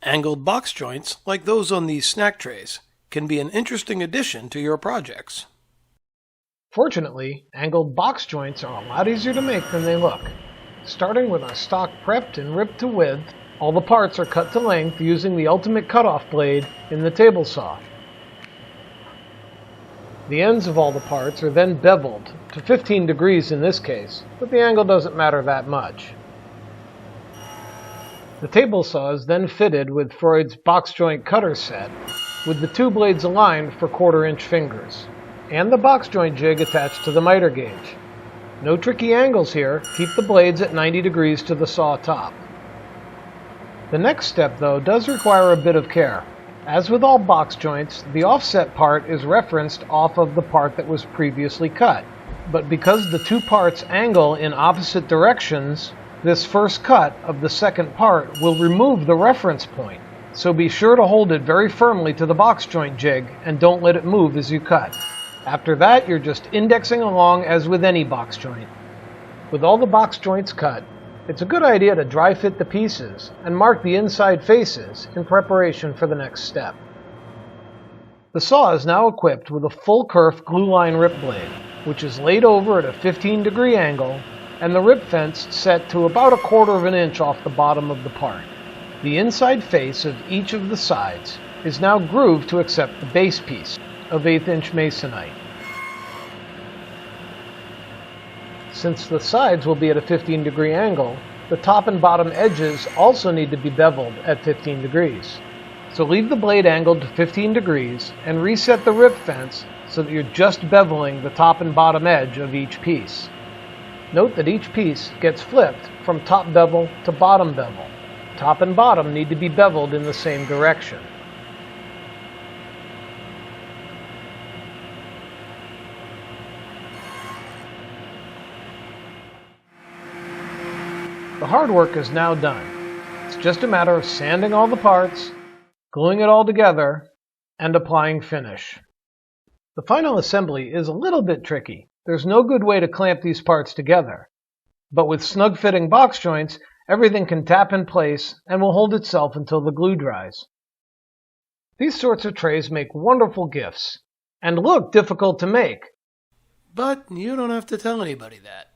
Angled box joints, like those on these snack trays, can be an interesting addition to your projects. Fortunately, angled box joints are a lot easier to make than they look. Starting with our stock prepped and ripped to width, all the parts are cut to length using the ultimate cutoff blade in the table saw. The ends of all the parts are then beveled, to 15 degrees in this case, but the angle doesn't matter that much. The table saw is then fitted with Freud's box joint cutter set, with the two blades aligned for 1/4-inch fingers, and the box joint jig attached to the miter gauge. No tricky angles here, keep the blades at 90 degrees to the saw top. The next step, though, does require a bit of care. As with all box joints, the offset part is referenced off of the part that was previously cut. But because the two parts angle in opposite directions, this first cut of the second part will remove the reference point. So be sure to hold it very firmly to the box joint jig and don't let it move as you cut. After that, you're just indexing along as with any box joint. With all the box joints cut, it's a good idea to dry fit the pieces and mark the inside faces in preparation for the next step. The saw is now equipped with a full kerf glue line rip blade, which is laid over at a 15-degree angle, and the rip fence set to about 1/4 inch off the bottom of the part. The inside face of each of the sides is now grooved to accept the base piece of 1/8-inch masonite. Since the sides will be at a 15-degree angle, the top and bottom edges also need to be beveled at 15 degrees. So leave the blade angled to 15 degrees and reset the rip fence so that you're just beveling the top and bottom edge of each piece. Note that each piece gets flipped from top bevel to bottom bevel. Top and bottom need to be beveled in the same direction. The hard work is now done. It's just a matter of sanding all the parts, gluing it all together, and applying finish. The final assembly is a little bit tricky. There's no good way to clamp these parts together. But with snug-fitting box joints, everything can tap in place and will hold itself until the glue dries. These sorts of trays make wonderful gifts and look difficult to make. But you don't have to tell anybody that.